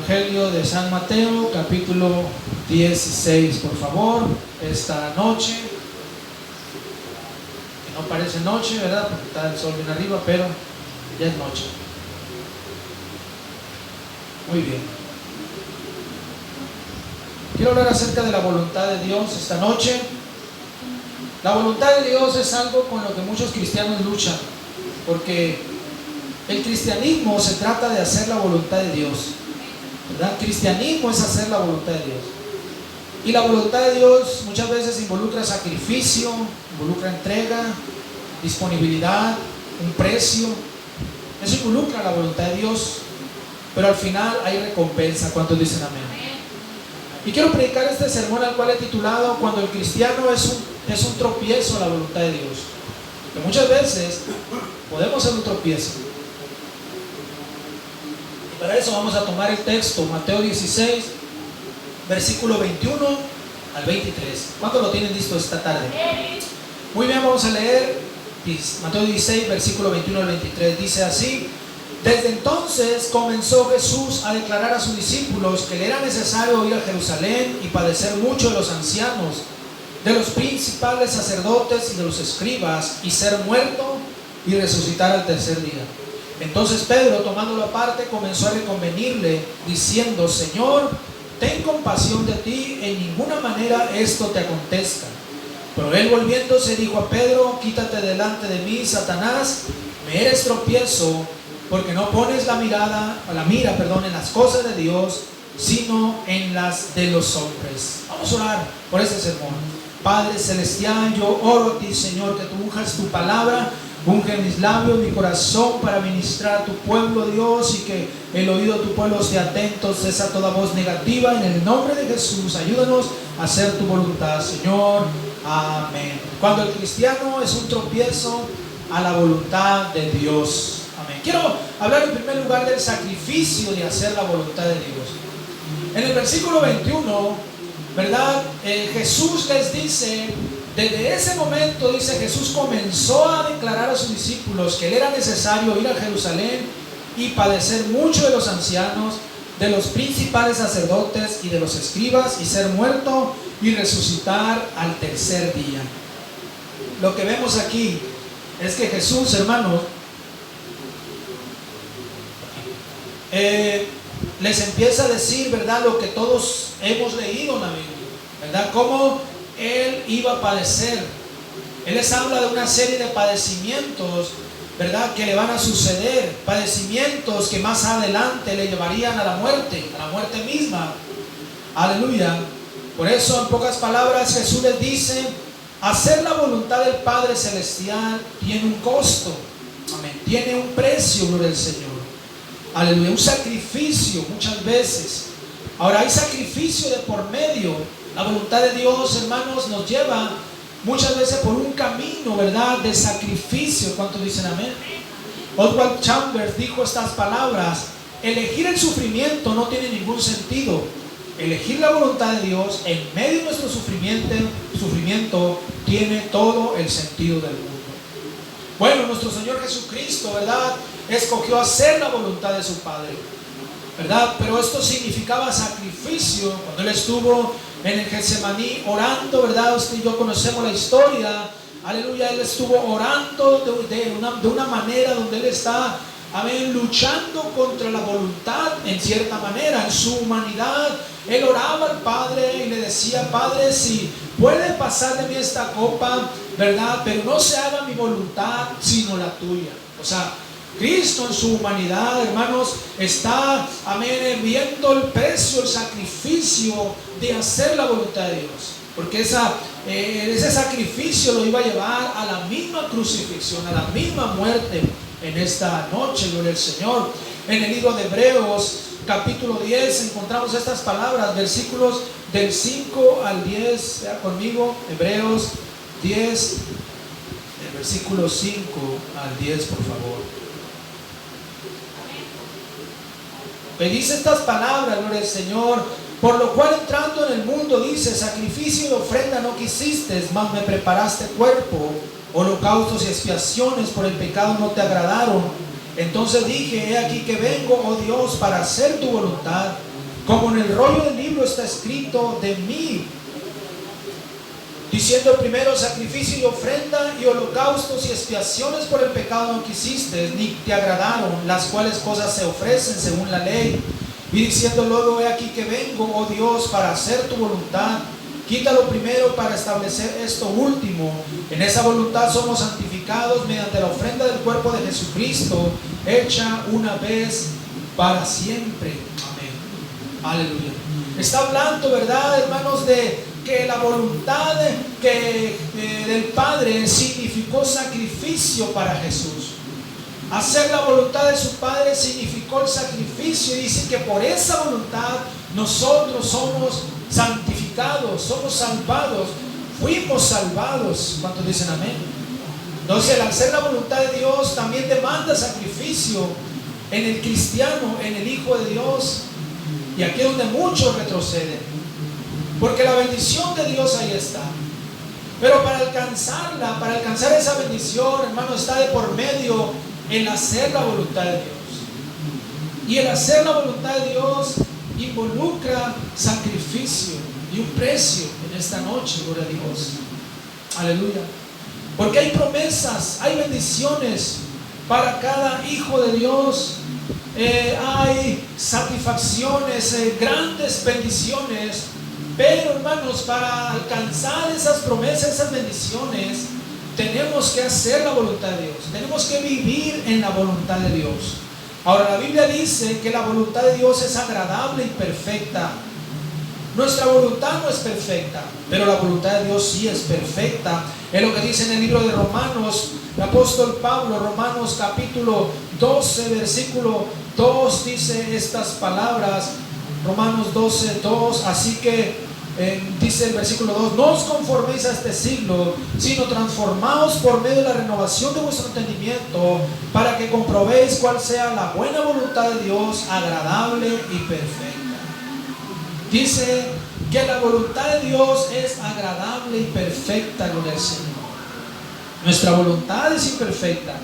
Evangelio de San Mateo, capítulo 16, por favor, esta noche, que no parece noche, ¿verdad? Porque está el sol bien arriba, pero ya es noche. Muy bien. Quiero hablar acerca de la voluntad de Dios esta noche. La voluntad de Dios es algo con lo que muchos cristianos luchan, porque el cristianismo se trata de hacer la voluntad de Dios, ¿verdad? Cristianismo es hacer la voluntad de Dios. Y la voluntad de Dios muchas veces involucra sacrificio, involucra entrega, disponibilidad, un precio. Eso involucra la voluntad de Dios, pero al final hay recompensa. ¿Cuántos dicen amén? Y quiero predicar este sermón al cual he titulado Cuando el cristiano es un tropiezo a la voluntad de Dios. Que muchas veces podemos ser un tropiezo. Y para eso vamos a tomar el texto, Mateo 16, versículo 21 al 23. ¿Cuántos lo tienen listo esta tarde? Muy bien, vamos a leer Mateo 16, versículo 21 al 23. Dice así: Desde entonces comenzó Jesús a declarar a sus discípulos que le era necesario ir a Jerusalén y padecer mucho de los ancianos, de los principales sacerdotes y de los escribas, y ser muerto y resucitar al tercer día. Entonces Pedro, tomándolo aparte, comenzó a reconvenirle, diciendo: Señor, ten compasión de ti, en ninguna manera esto te acontezca. Pero él, volviéndose, dijo a Pedro: Quítate delante de mí, Satanás, me eres tropiezo, porque no pones la mira en las cosas de Dios, sino en las de los hombres. Vamos a orar por este sermón. Padre celestial, yo oro a ti, Señor, que tú unjas tu palabra, unge mis labios, mi corazón, para ministrar a tu pueblo, Dios, y que el oído de tu pueblo esté atento, cesa toda voz negativa. En el nombre de Jesús, ayúdanos a hacer tu voluntad, Señor. Amén. Cuando el cristiano es un tropiezo a la voluntad de Dios. Amén. Quiero hablar en primer lugar del sacrificio de hacer la voluntad de Dios. En el versículo 21, ¿verdad? Jesús les dice, desde ese momento, dice, Jesús comenzó a declarar a sus discípulos que le era necesario ir a Jerusalén y padecer mucho de los ancianos, de los principales sacerdotes y de los escribas, y ser muerto y resucitar al tercer día. Lo que vemos aquí es que Jesús, hermanos, les empieza a decir, ¿verdad?, lo que todos hemos leído en la Biblia, ¿verdad?, cómo Él iba a padecer. Él les habla de una serie de padecimientos, ¿verdad?, que le van a suceder, padecimientos que más adelante le llevarían a la muerte misma. Aleluya. Por eso, en pocas palabras, Jesús les dice: hacer la voluntad del Padre Celestial tiene un costo. Amén. Tiene un precio, gloria al Señor. Aleluya. Un sacrificio muchas veces. Ahora, hay sacrificio de por medio. La voluntad de Dios, hermanos, nos lleva muchas veces por un camino, ¿verdad?, de sacrificio. ¿Cuántos dicen amén? Oswald Chambers dijo estas palabras: elegir el sufrimiento no tiene ningún sentido. Elegir la voluntad de Dios en medio de nuestro sufrimiento tiene todo el sentido del mundo. Bueno, nuestro Señor Jesucristo, ¿verdad?, escogió hacer la voluntad de su Padre, ¿verdad? Pero esto significaba sacrificio. Cuando Él estuvo en el Getsemaní orando, ¿verdad? Usted y yo conocemos la historia. Aleluya. Él estuvo orando de una manera donde Él está, amén, luchando contra la voluntad en cierta manera. En su humanidad, Él oraba al Padre y le decía: Padre, si puede pasar de mí esta copa, ¿verdad?, pero no se haga mi voluntad sino la tuya. O sea, Cristo en su humanidad, hermanos, está, amén, viendo el precio, el sacrificio de hacer la voluntad de Dios. Porque ese sacrificio lo iba a llevar a la misma crucifixión, a la misma muerte en esta noche, gloria al Señor. En el libro de Hebreos, capítulo 10, encontramos estas palabras, versículos del 5 al 10. Vea conmigo, Hebreos 10, el versículo 5 al 10, por favor. Me dice estas palabras, gloria al Señor: por lo cual, entrando en el mundo, dice: sacrificio y ofrenda no quisiste, mas me preparaste cuerpo. Holocaustos y expiaciones por el pecado no te agradaron. Entonces dije: he aquí que vengo, oh Dios, para hacer tu voluntad. como en el rollo del libro está escrito de mí, diciendo: primero sacrificio y ofrenda y holocaustos y expiaciones por el pecado no quisiste, ni te agradaron, las cuales cosas se ofrecen según la ley. Y diciendo luego: he aquí que vengo, oh Dios, para hacer tu voluntad. Quítalo primero para establecer esto último. En esa voluntad somos santificados mediante la ofrenda del cuerpo de Jesucristo, hecha una vez para siempre. Amén. Aleluya. Está hablando, ¿verdad, hermanos, de que la voluntad del Padre significó sacrificio para Jesús? Hacer la voluntad de su Padre significó el sacrificio, y dice que por esa voluntad nosotros somos santificados, somos salvados, fuimos salvados. ¿Cuántos dicen amén? Entonces, el hacer la voluntad de Dios también demanda sacrificio en el cristiano, en el Hijo de Dios. Y aquí es donde muchos retroceden, porque la bendición de Dios ahí está. Pero para alcanzarla, para alcanzar esa bendición, hermano, está de por medio el hacer la voluntad de Dios. Y el hacer la voluntad de Dios involucra sacrificio y un precio en esta noche, gloria a Dios. Aleluya. Porque hay promesas, hay bendiciones para cada hijo de Dios. Hay satisfacciones, grandes bendiciones. Pero, hermanos, para alcanzar esas promesas, esas bendiciones, tenemos que hacer la voluntad de Dios. Tenemos que vivir en la voluntad de Dios. Ahora, la Biblia dice que la voluntad de Dios es agradable y perfecta. Nuestra voluntad no es perfecta, pero la voluntad de Dios sí es perfecta. Es lo que dice en el libro de Romanos, el apóstol Pablo, Romanos capítulo 12, versículo 2, dice estas palabras. Romanos 12, 2, así que dice el versículo 2: no os conforméis a este siglo, sino transformaos por medio de la renovación de vuestro entendimiento, para que comprobéis cuál sea la buena voluntad de Dios, agradable y perfecta. Dice que la voluntad de Dios es agradable y perfecta, gloria al Señor. Nuestra voluntad es imperfecta,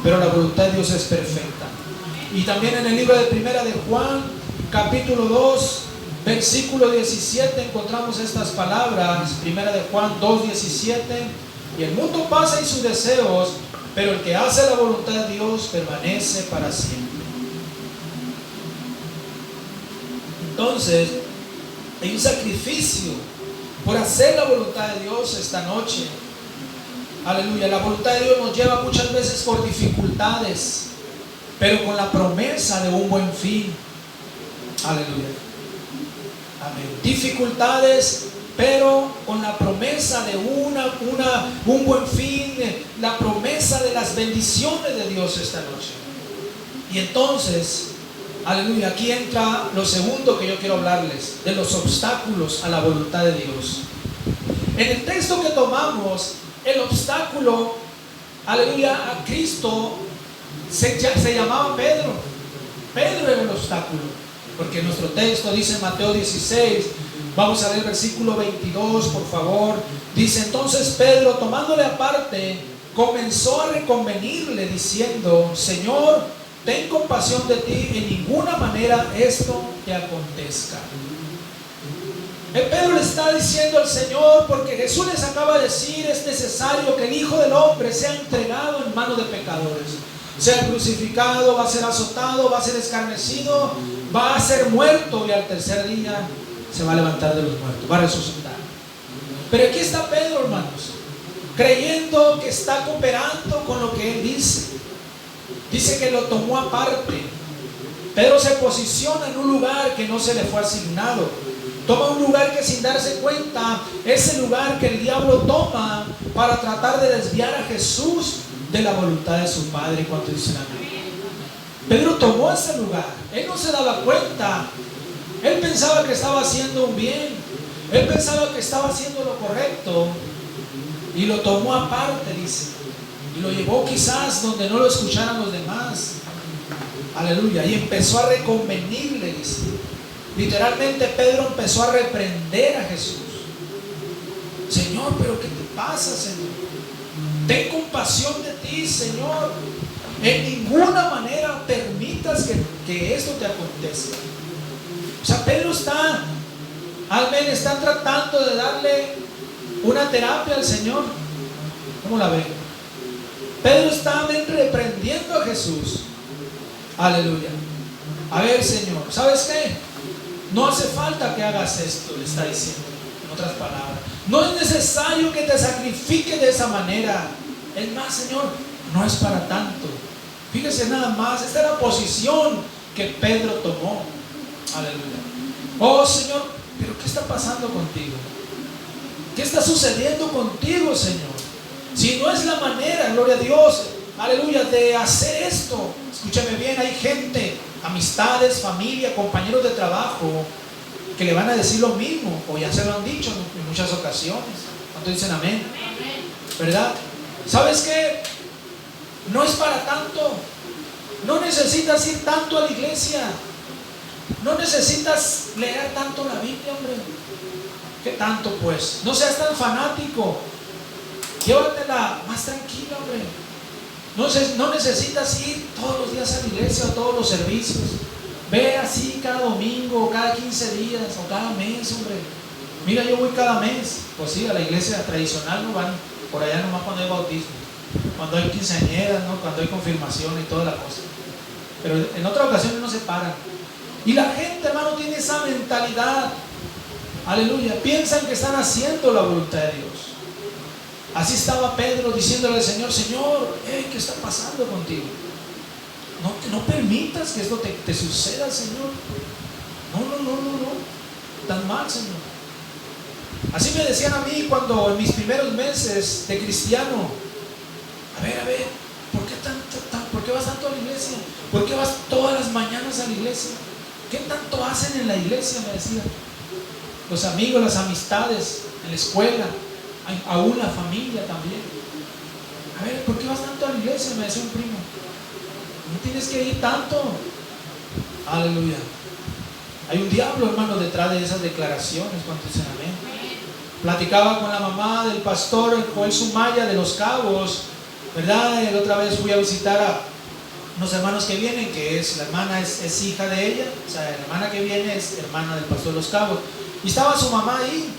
pero la voluntad de Dios es perfecta. Y también en el libro de Primera de Juan, capítulo 2, versículo 17, encontramos estas palabras. Primera de Juan 2, 17: y el mundo pasa y sus deseos, pero el que hace la voluntad de Dios permanece para siempre. Entonces, hay un sacrificio por hacer la voluntad de Dios esta noche. Aleluya. La voluntad de Dios nos lleva muchas veces por dificultades, pero con la promesa de un buen fin. Aleluya. Amén. Dificultades, pero con la promesa de un buen fin, la promesa de las bendiciones de Dios esta noche. Y entonces, aleluya, aquí entra lo segundo que yo quiero hablarles, de los obstáculos a la voluntad de Dios. En el texto que tomamos, el obstáculo, aleluya, a Cristo se llamaba Pedro. Pedro era el obstáculo, porque nuestro texto dice en Mateo 16, vamos a ver el versículo 22, por favor. Dice: entonces Pedro, tomándole aparte, comenzó a reconvenirle diciendo: Señor, ten compasión de ti, en ninguna manera esto te acontezca. Pedro le está diciendo al Señor, porque Jesús les acaba de decir: es necesario que el Hijo del Hombre sea entregado en manos de pecadores, sea crucificado, va a ser azotado, va a ser escarnecido, va a ser muerto, y al tercer día se va a levantar de los muertos, va a resucitar. Pero aquí está Pedro, hermanos, creyendo que está cooperando con lo que él dice. Dice que lo tomó aparte. Pedro se posiciona en un lugar que no se le fue asignado. Toma un lugar que, sin darse cuenta, es el lugar que el diablo toma para tratar de desviar a Jesús de la voluntad de su Padre. Cuando dicen amén. Pedro tomó ese lugar. Él no se daba cuenta. Él pensaba que estaba haciendo un bien. Él pensaba que estaba haciendo lo correcto. Y lo tomó aparte, dice. Y lo llevó quizás donde no lo escucharan los demás. Aleluya. Y empezó a reconvenirle, dice. Literalmente Pedro empezó a reprender a Jesús. Señor, pero ¿qué te pasa, Señor? Ten compasión de ti, Señor. En ninguna manera permitas que esto te acontezca. O Amén. Están tratando de darle una terapia al Señor. ¿Cómo la ven? Pedro está reprendiendo a Jesús. Aleluya. A ver, Señor, ¿sabes qué? No hace falta que hagas esto, le está diciendo. En otras palabras, no es necesario que te sacrifiques de esa manera. Es más, Señor, no es para tanto. Fíjese nada más, esta es la posición que Pedro tomó. Aleluya. Oh, Señor, pero ¿qué está pasando contigo? ¿Qué está sucediendo contigo, Señor? Si no es la manera, gloria a Dios, aleluya, de hacer esto. Escúchame bien, hay gente, amistades, familia, compañeros de trabajo que le van a decir lo mismo, o ya se lo han dicho en muchas ocasiones. ¿Cuánto dicen amén? ¿Verdad? ¿Sabes qué? No es para tanto. No necesitas ir tanto a la iglesia. No necesitas leer tanto la Biblia, hombre. ¿Qué tanto, pues? No seas tan fanático. Llévatela más tranquila, hombre. No necesitas ir todos los días a la iglesia o todos los servicios. Ve así cada domingo, cada 15 días o cada mes, hombre. Mira, yo voy cada mes. Pues sí, a la iglesia tradicional no van por allá nomás cuando hay bautismo, cuando hay quinceañeras, ¿no? Cuando hay confirmación y toda la cosa. Pero en otras ocasiones no se paran. Y la gente, hermano, tiene esa mentalidad. Aleluya. Piensan que están haciendo la voluntad de Dios. Así estaba Pedro diciéndole al Señor: Señor, ¿qué está pasando contigo? No permitas que esto te suceda, Señor. No. Tan mal, Señor. Así me decían a mí cuando en mis primeros meses de cristiano: a ver, ¿por qué vas tanto a la iglesia? ¿Por qué vas todas las mañanas a la iglesia? ¿Qué tanto hacen en la iglesia? Me decían. Los amigos, las amistades, en la escuela, aún la familia también. A ver, ¿por qué vas tanto a la iglesia? Me decía un primo. No tienes que ir tanto. Aleluya. Hay un diablo, hermano, detrás de esas declaraciones. ¿Cuántos dicen amén? Platicaba con la mamá del pastor Joel Sumaya de Los Cabos, ¿verdad? La otra vez fui a visitar a unos hermanos que vienen, que es, la hermana es hija de ella, o sea, la hermana que viene es hermana del pastor de Los Cabos. Y estaba su mamá ahí.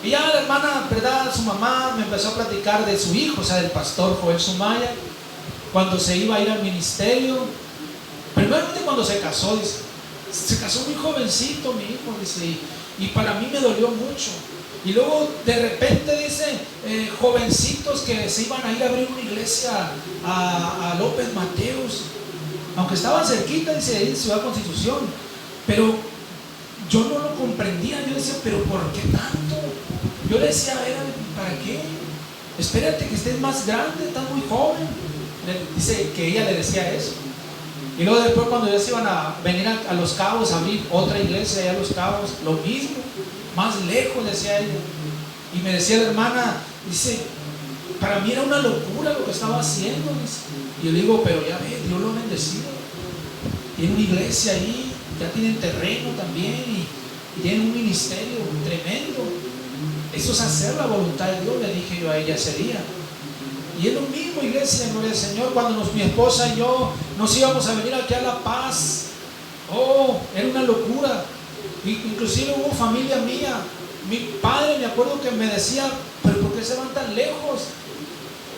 Y ya la hermana, ¿verdad? Su mamá me empezó a platicar de su hijo, o sea, del pastor Joel Sumaya, cuando se iba a ir al ministerio. Primeramente cuando se casó, dice, se casó muy jovencito mi hijo, dice, y para mí me dolió mucho. Y luego de repente dice, jovencitos que se iban a ir a abrir una iglesia a López Mateos, aunque estaban cerquita, dice, ahí en Ciudad Constitución, pero yo no lo comprendía. Yo decía, pero ¿por qué tanto? Yo le decía, a ver, ¿para qué? Espérate que estés más grande, estás muy joven. Dice que ella le decía eso. Y luego después cuando ya se iban a venir a Los Cabos a abrir otra iglesia allá a Los Cabos, lo mismo, más lejos, decía ella. Y me decía la hermana, dice, para mí era una locura lo que estaba haciendo, dice. Y yo le digo, pero ya ve, Dios lo ha bendecido. Tiene una iglesia ahí, ya tienen terreno también y tienen un ministerio tremendo. Eso es hacer la voluntad de Dios, le dije yo a ella ese día. Y es lo mismo, iglesia, gloria al Señor. Cuando mi esposa y yo nos íbamos a venir aquí a La Paz, era una locura. Inclusive hubo familia mía, mi padre, me acuerdo que me decía, pero ¿por qué se van tan lejos?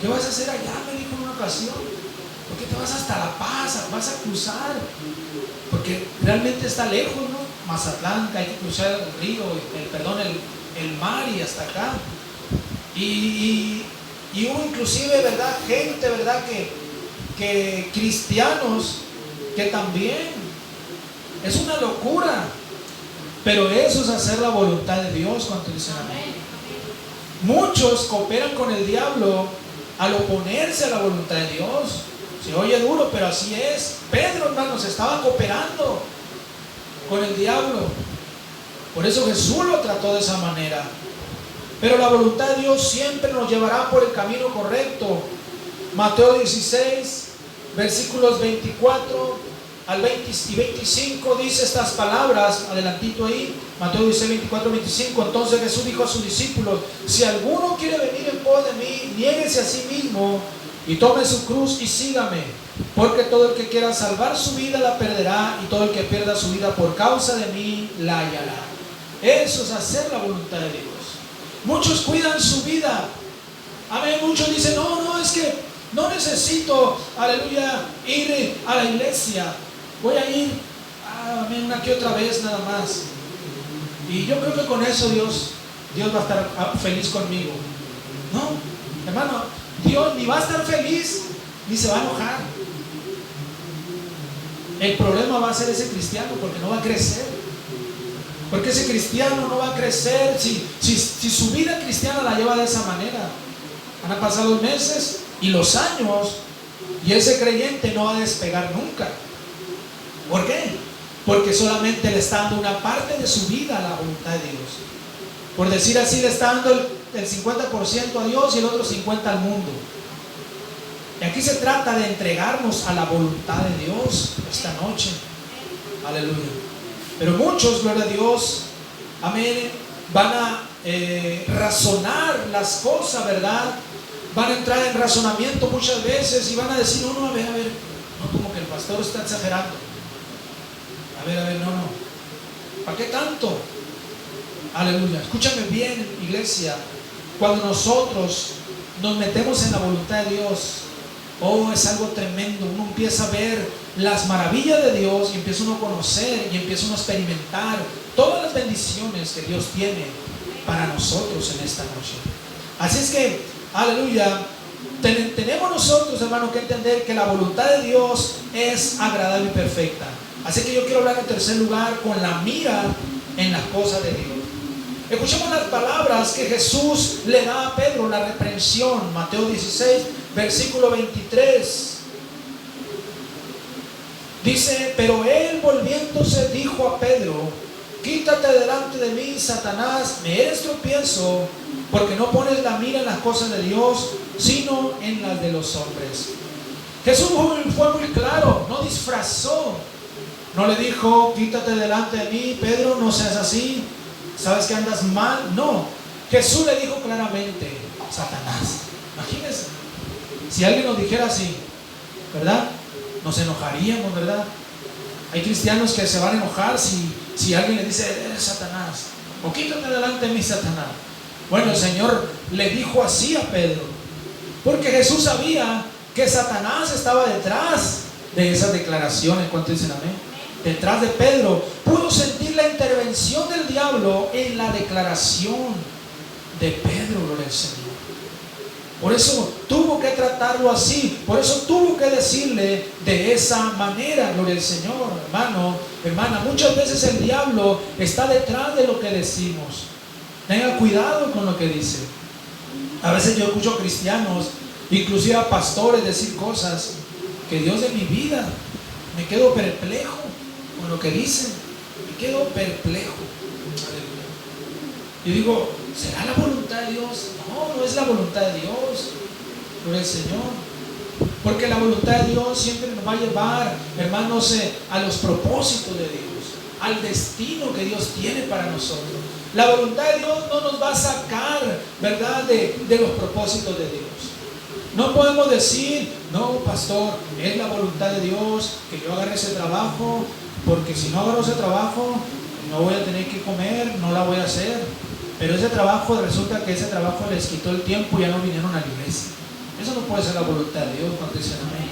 ¿Qué vas a hacer allá? Me dijo en una ocasión. ¿Por qué te vas hasta La Paz? Vas a cruzar, porque realmente está lejos, ¿no? Mazatlán, hay que cruzar el río, el mar y hasta acá. Y hubo inclusive, ¿verdad? Gente, ¿verdad? Que cristianos que también es una locura, pero eso es hacer la voluntad de Dios. Cuando dicen amén. Muchos cooperan con el diablo al oponerse a la voluntad de Dios. Se oye duro, pero así es. Pedro, hermanos, estaba cooperando con el diablo. Por eso Jesús lo trató de esa manera. Pero la voluntad de Dios siempre nos llevará por el camino correcto. Mateo 16, versículos 24 al 20 y 25 dice estas palabras, adelantito ahí, Mateo 16, 24 y 25. Entonces Jesús dijo a sus discípulos: si alguno quiere venir en pos de mí, niéguese a sí mismo y tome su cruz y sígame. Porque todo el que quiera salvar su vida la perderá, y todo el que pierda su vida por causa de mí la hallará. Eso es hacer la voluntad de Dios. Muchos cuidan su vida. Amén. Muchos dicen, no, es que no necesito, aleluya, ir a la iglesia. Voy a ir, amén, una que otra vez nada más. Y yo creo que con eso Dios va a estar feliz conmigo. No, hermano, Dios ni va a estar feliz, ni se va a enojar. El problema va a ser ese cristiano, porque no va a crecer. Porque ese cristiano no va a crecer si su vida cristiana la lleva de esa manera. Han pasado los meses y los años, y ese creyente no va a despegar nunca. ¿Por qué? Porque solamente le está dando una parte de su vida a la voluntad de Dios. Por decir así, le está dando el 50% a Dios y el otro 50% al mundo. Y aquí se trata de entregarnos a la voluntad de Dios esta noche. Aleluya. Pero muchos, gloria a Dios, amén, van a razonar las cosas, ¿verdad? Van a entrar en razonamiento muchas veces y van a decir, no, a ver, no, como que el pastor está exagerando. A ver, no. ¿Para qué tanto? Aleluya. Escúchame bien, iglesia. Cuando nosotros nos metemos en la voluntad de Dios, es algo tremendo. Uno empieza a ver las maravillas de Dios y empieza uno a conocer y empieza uno a experimentar todas las bendiciones que Dios tiene para nosotros en esta noche. Así es que, aleluya, tenemos nosotros, hermano, que entender que la voluntad de Dios es agradable y perfecta. Así que yo quiero hablar en tercer lugar con la mira en las cosas de Dios. Escuchemos las palabras que Jesús le da a Pedro, la reprensión. Mateo 16, versículo 23. Dice, pero él volviéndose dijo a Pedro, quítate delante de mí, Satanás, me eres tropiezo, porque no pones la mira en las cosas de Dios, sino en las de los hombres. Jesús fue muy claro, no disfrazó. No le dijo, quítate delante de mí, Pedro, no seas así, sabes que andas mal. No, Jesús le dijo claramente, Satanás. Imagínense, si alguien nos dijera así, ¿verdad? Nos enojaríamos, ¿verdad? Hay cristianos que se van a enojar si alguien le dice, eres Satanás, o quítate delante de mí, Satanás. Bueno, el Señor le dijo así a Pedro, porque Jesús sabía que Satanás estaba detrás de esas declaraciones. ¿Cuántos dicen amén? Detrás de Pedro, pudo sentir la intervención del diablo en la declaración de Pedro, gloria al Señor. Por eso tuvo que tratarlo así, por eso tuvo que decirle de esa manera, gloria al Señor, hermano, hermana. Muchas veces el diablo está detrás de lo que decimos. Tenga cuidado con lo que dice. A veces yo escucho a cristianos, inclusive a pastores, decir cosas que Dios de mi vida, me quedo perplejo con lo que dicen, me quedo perplejo. Y digo, ¿será la voluntad de Dios? No, no es la voluntad de Dios, gloria al Señor. Porque la voluntad de Dios siempre nos va a llevar, hermanos, a los propósitos de Dios, al destino que Dios tiene para nosotros. La voluntad de Dios no nos va a sacar, ¿verdad?, de los propósitos de Dios. No podemos decir, no, pastor, es la voluntad de Dios que yo agarre ese trabajo, porque si no agarro ese trabajo, no voy a tener que comer, no la voy a hacer. Pero ese trabajo, resulta que ese trabajo les quitó el tiempo y ya no vinieron a la iglesia. Eso no puede ser la voluntad de Dios cuando dicen amén.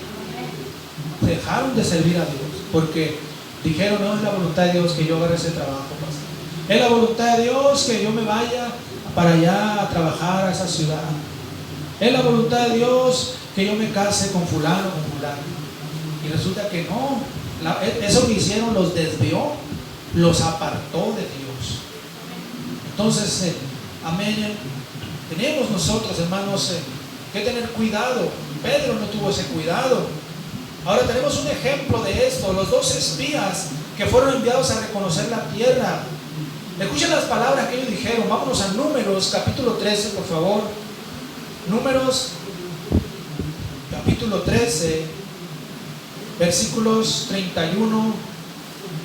Dejaron de servir a Dios porque dijeron, no es la voluntad de Dios que yo agarre ese trabajo, pastor. Es la voluntad de Dios que yo me vaya para allá a trabajar a esa ciudad. Es la voluntad de Dios que yo me case con fulano, con fulano. Y resulta que no. Eso que hicieron los desvió, los apartó de Dios. Entonces, amén. Tenemos nosotros, hermanos, que tener cuidado. Pedro no tuvo ese cuidado. Ahora tenemos un ejemplo de esto. Los dos espías que fueron enviados a reconocer la tierra. Escuchen las palabras que ellos dijeron. Vámonos a Números, capítulo 13, por favor. Números, capítulo 13, versículos 31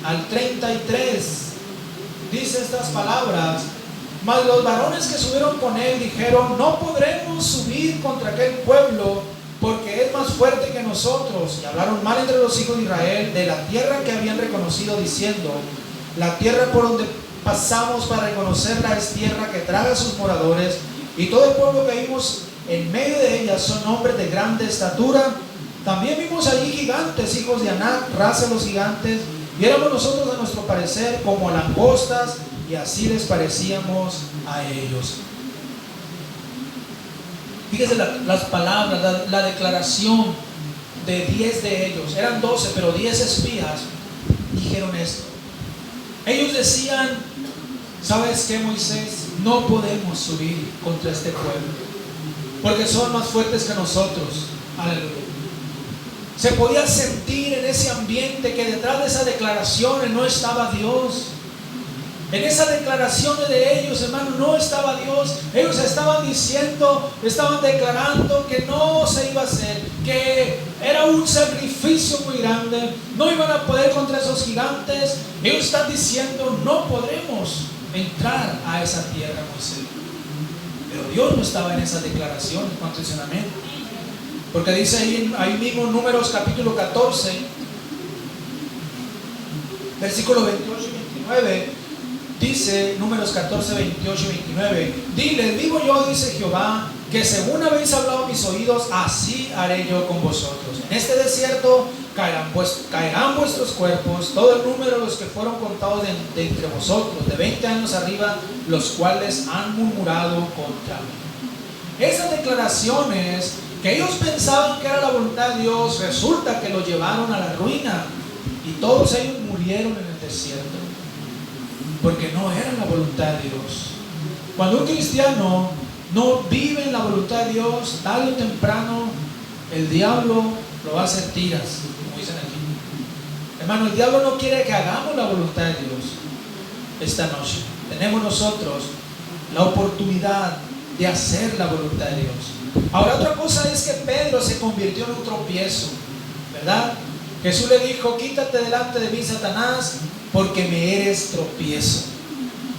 al 33. Dice estas palabras: mas los varones que subieron con él dijeron, no podremos subir contra aquel pueblo, porque es más fuerte que nosotros. Y hablaron mal entre los hijos de Israel de la tierra que habían reconocido, diciendo, la tierra por donde pasamos para reconocerla es tierra que traga a sus moradores, y todo el pueblo que vimos en medio de ella son hombres de grande estatura. También vimos allí gigantes, hijos de Anac, raza de los gigantes, y éramos nosotros a nuestro parecer como langostas, y así les parecíamos a ellos. Fíjese las palabras, la declaración de 10 de ellos. Eran 12, pero 10 espías dijeron esto. Ellos decían: ¿sabes qué, Moisés? No podemos subir contra este pueblo, porque son más fuertes que nosotros. Aleluya. Se podía sentir en ese ambiente que detrás de esas declaraciones no estaba Dios. En esas declaraciones de ellos, hermano, no estaba Dios. Ellos estaban diciendo, estaban declarando que no se iba a hacer, que era un sacrificio muy grande, no iban a poder contra esos gigantes. Ellos están diciendo: no podremos entrar a esa tierra, Moisés. Pero Dios no estaba en esas declaraciones. ¿Cuántos dicen amén? Porque dice ahí mismo en Números capítulo 14, versículos 28 y 29, dice Números 14, 28 y 29: Dile, vivo yo, dice Jehová, que según habéis hablado a mis oídos, así haré yo con vosotros. En este desierto caerán vuestros cuerpos, todo el número de los que fueron contados de entre vosotros, de 20 años arriba, los cuales han murmurado contra mí. Esas declaraciones que ellos pensaban que era la voluntad de Dios, resulta que lo llevaron a la ruina, y todos ellos murieron en el desierto, porque no era la voluntad de Dios. Cuando un cristiano no vive en la voluntad de Dios, tarde o temprano el diablo lo va a hacer tiras, como dicen aquí. Hermano, el diablo no quiere que hagamos la voluntad de Dios. Esta noche tenemos nosotros la oportunidad de hacer la voluntad de Dios. Ahora, otra cosa es que Pedro se convirtió en un tropiezo, ¿verdad? Jesús le dijo: quítate delante de mí, Satanás, porque me eres tropiezo.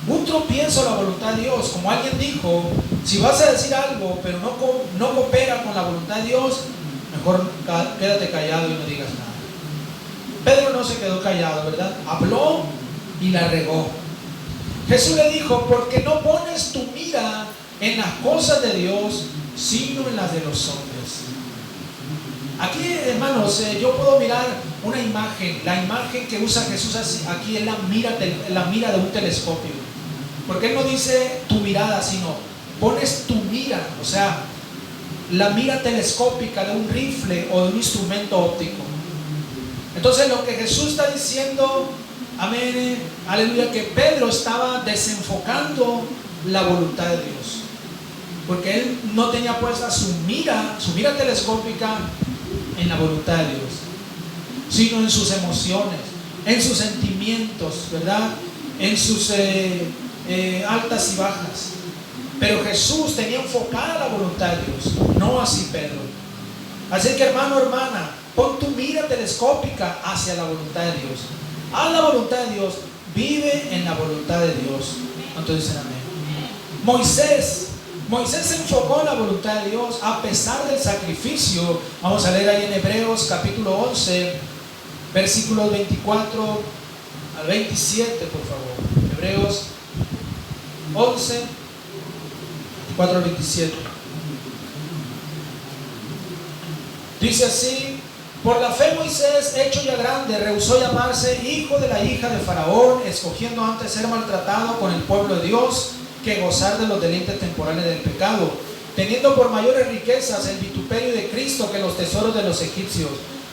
Un tropiezo a la voluntad de Dios. Como alguien dijo, si vas a decir algo pero no coopera con la voluntad de Dios, mejor quédate callado y no digas nada. Pedro no se quedó callado, ¿verdad? Habló y la regó. Jesús le dijo: porque no pones tu mira en las cosas de Dios, sino en las de los hombres. Aquí, hermanos, yo puedo mirar una imagen. La imagen que usa Jesús aquí es la mira de un telescopio. Porque Él no dice tu mirada, sino pones tu mira, o sea, la mira telescópica de un rifle o de un instrumento óptico. Entonces, lo que Jesús está diciendo, amén, aleluya, que Pedro estaba desenfocando la voluntad de Dios, porque él no tenía puesta su mira telescópica en la voluntad de Dios, sino en sus emociones, en sus sentimientos, ¿verdad? En sus altas y bajas. Pero Jesús tenía enfocada la voluntad de Dios, no así Pedro. Así que, hermano, hermana, pon tu mira telescópica hacia la voluntad de Dios. Haz la voluntad de Dios, vive en la voluntad de Dios. Entonces dicen amén. Moisés se enfocó en la voluntad de Dios a pesar del sacrificio. Vamos a leer ahí en Hebreos capítulo 11, versículos 24 al 27, por favor. Hebreos 11, 24 al 27. Dice así: por la fe Moisés, hecho ya grande, rehusó llamarse hijo de la hija de Faraón, escogiendo antes ser maltratado con el pueblo de Dios que gozar de los deleites temporales del pecado, teniendo por mayores riquezas el vituperio de Cristo que los tesoros de los egipcios,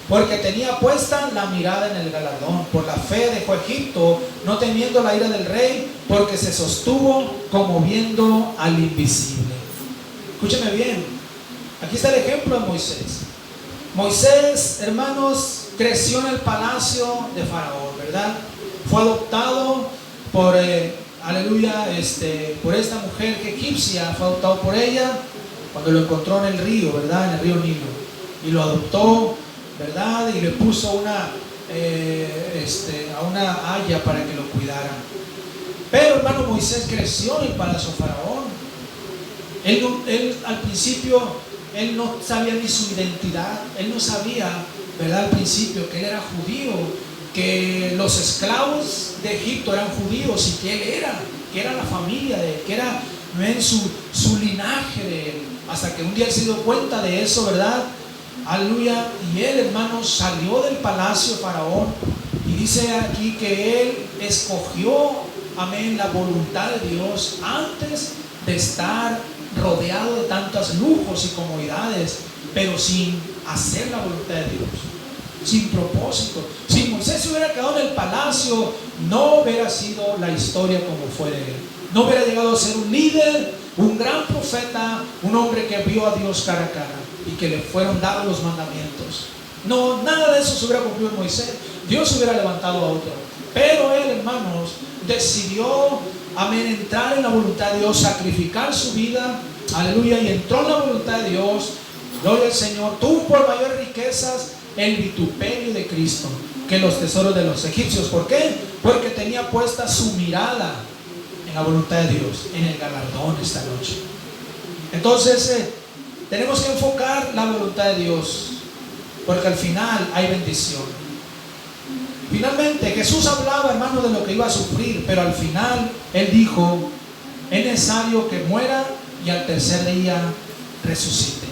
porque tenía puesta la mirada en el galardón. Por la fe dejó Egipto, no temiendo la ira del rey, porque se sostuvo como viendo al invisible. Escúcheme bien, aquí está el ejemplo de Moisés. Moisés, hermanos, creció en el palacio de Faraón, ¿verdad? Fue adoptado por aleluya, por esta mujer que egipcia, fue adoptado por ella cuando lo encontró en el río, ¿verdad? En el río Nilo, y lo adoptó, ¿verdad? Y le puso a una haya para que lo cuidara. Pero, hermano, Moisés creció en el palacio de Faraón. Él al principio, él no sabía ni su identidad. Él no sabía, ¿verdad? Al principio que él era judío, que los esclavos de Egipto eran judíos y que era la familia de él, que era su linaje de él, hasta que un día él se dio cuenta de eso, ¿verdad? Aleluya. Y él, hermanos, salió del palacio de Faraón, y dice aquí que él escogió, amén, la voluntad de Dios antes de estar rodeado de tantos lujos y comodidades, pero sin hacer la voluntad de Dios, sin propósito. Si Moisés se hubiera quedado en el palacio, no hubiera sido la historia como fue de él. No hubiera llegado a ser un líder, un gran profeta, un hombre que vio a Dios cara a cara y que le fueron dados los mandamientos. No, nada de eso se hubiera cumplido en Moisés. Dios hubiera levantado a otro. Pero él, hermanos, decidió, amén, entrar en la voluntad de Dios, sacrificar su vida, aleluya, y entró en la voluntad de Dios. Gloria al Señor. Tuvo por mayor riquezas el vituperio de Cristo que los tesoros de los egipcios. ¿Por qué? Porque tenía puesta su mirada en la voluntad de Dios, en el galardón esta noche. Entonces tenemos que enfocar la voluntad de Dios, porque al final hay bendición. Finalmente Jesús hablaba, hermano, de lo que iba a sufrir, pero al final Él dijo: es necesario que muera y al tercer día resucite.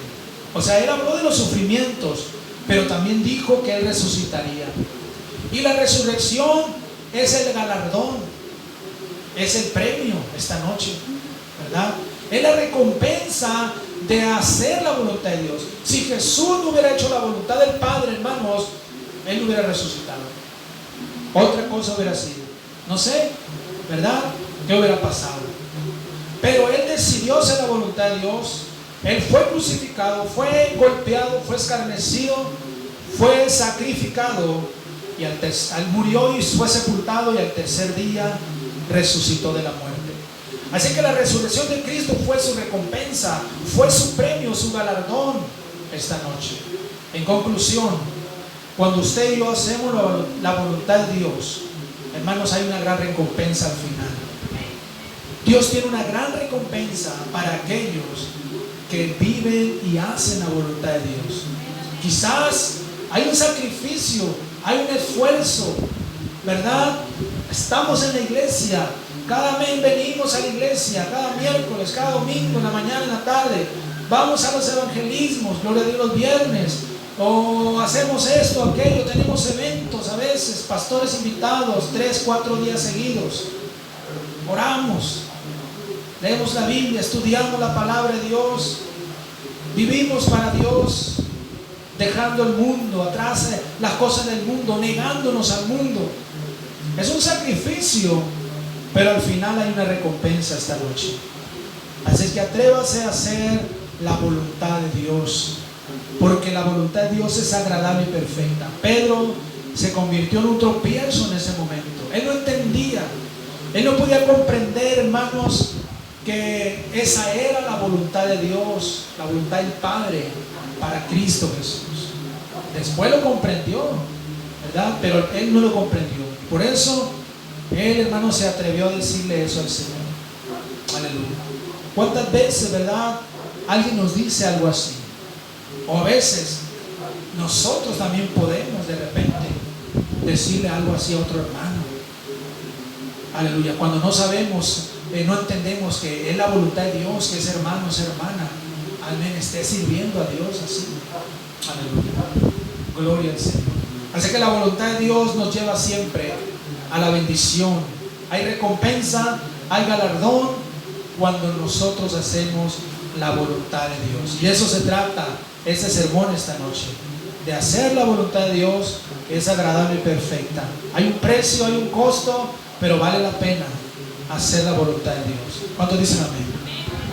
O sea, Él habló de los sufrimientos, pero también dijo que Él resucitaría. Y la resurrección es el galardón, es el premio esta noche, ¿verdad? Es la recompensa de hacer la voluntad de Dios. Si Jesús no hubiera hecho la voluntad del Padre, hermanos, Él no hubiera resucitado. Otra cosa hubiera sido, no sé, ¿verdad?, qué hubiera pasado. Pero Él decidió hacer la voluntad de Dios. Él fue crucificado, fue golpeado, fue escarnecido, fue sacrificado, y murió y fue sepultado, y al tercer día resucitó de la muerte. Así que la resurrección de Cristo fue su recompensa, fue su premio, su galardón esta noche. En conclusión, cuando usted y yo hacemos la voluntad de Dios, hermanos, hay una gran recompensa al final. Dios tiene una gran recompensa para aquellos que viven y hacen la voluntad de Dios. Quizás hay un sacrificio, hay un esfuerzo, ¿verdad? Estamos en la iglesia, cada mes venimos a la iglesia, cada miércoles, cada domingo, en la mañana, en la tarde. Vamos a los evangelismos, gloria a Dios, los viernes, o hacemos esto, aquello, tenemos eventos a veces, pastores invitados, 3, 4 días seguidos. Oramos, leemos la Biblia, estudiamos la palabra de Dios, vivimos para Dios, dejando el mundo atrás, las cosas del mundo, negándonos al mundo. Es un sacrificio, pero al final hay una recompensa esta noche. Así es que atrévase a hacer la voluntad de Dios, porque la voluntad de Dios es agradable y perfecta. Pedro se convirtió en un tropiezo en ese momento. Él no entendía, él no podía comprender, hermanos, que esa era la voluntad de Dios, la voluntad del Padre para Cristo Jesús. Después lo comprendió, ¿verdad? Pero él no lo comprendió. Por eso él, hermano, se atrevió a decirle eso al Señor. Aleluya. ¿Cuántas veces, verdad, alguien nos dice algo así? O a veces nosotros también podemos de repente decirle algo así a otro hermano. Aleluya. Cuando no sabemos, no entendemos que es la voluntad de Dios, que ese hermano, esa hermana, amén, esté sirviendo a Dios así. Aleluya. Gloria al Señor. Así que la voluntad de Dios nos lleva siempre a la bendición. Hay recompensa, hay galardón cuando nosotros hacemos la voluntad de Dios. Y eso se trata este sermón esta noche, de hacer la voluntad de Dios, que es agradable y perfecta. Hay un precio, hay un costo, pero vale la pena hacer la voluntad de Dios. ¿Cuántos dicen amén?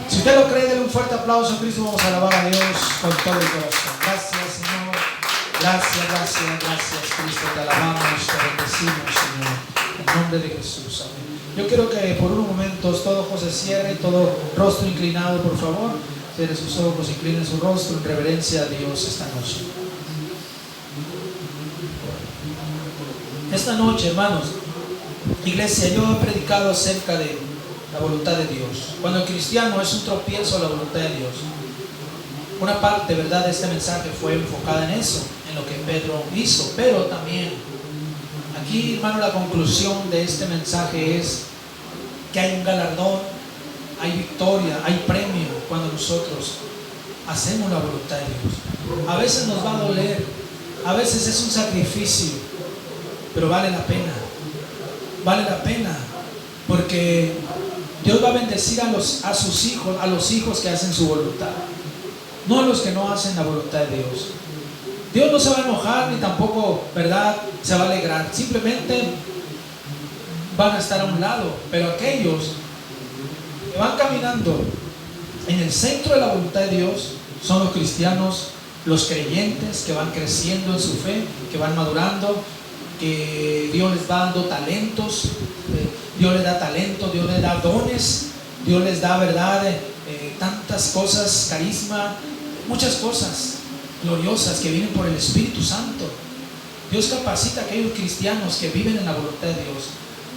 Si usted lo cree, denle un fuerte aplauso a Cristo. Vamos a alabar a Dios con todo el corazón. Gracias, Señor. Gracias, gracias, gracias, Cristo. Te alabamos, te bendecimos, Señor, en nombre de Jesús. Amén. Yo quiero que por unos momentos todo ojo se cierre, todo rostro inclinado, por favor. Cierre sus ojos, incline su rostro en reverencia a Dios esta noche. Esta noche, hermanos, iglesia, yo he predicado acerca de la voluntad de Dios. Cuando el cristiano es un tropiezo a la voluntad de Dios, una parte, ¿verdad?, de este mensaje fue enfocada en eso, en lo que Pedro hizo, pero también Aquí, hermano, la conclusión de este mensaje es que hay un galardón, hay victoria, hay premio cuando nosotros hacemos la voluntad de Dios. A veces nos va a doler, a veces es un sacrificio, pero vale la pena. Vale la pena, porque Dios va a bendecir a sus hijos, a los hijos que hacen su voluntad, no a los que no hacen la voluntad de Dios. Dios no se va a enojar ni tampoco, ¿verdad?, se va a alegrar. Simplemente van a estar a un lado. Pero aquellos que van caminando en el centro de la voluntad de Dios son los cristianos, los creyentes que van creciendo en su fe, que van madurando, que Dios les va dando talentos, Dios les da talentos, Dios les da dones, Dios les da, ¿verdad?, tantas cosas, carisma, muchas cosas gloriosas que vienen por el Espíritu Santo. Dios capacita a aquellos cristianos que viven en la voluntad de Dios.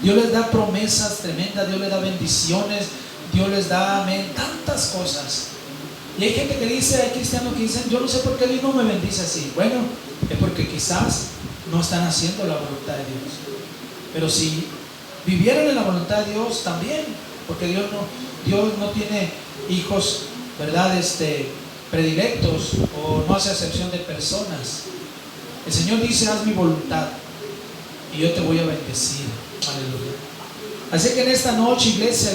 Dios les da promesas tremendas, Dios les da bendiciones, Dios les da, amén, tantas cosas. Y hay gente que dice, hay cristianos que dicen, yo no sé por qué Dios no me bendice así. Bueno, es porque quizás no están haciendo la voluntad de Dios. Pero si vivieran en la voluntad de Dios también, porque Dios no tiene hijos, ¿verdad?, predilectos, o no hace acepción de personas. El Señor dice, haz mi voluntad y yo te voy a bendecir. Aleluya. Así que en esta noche, iglesia,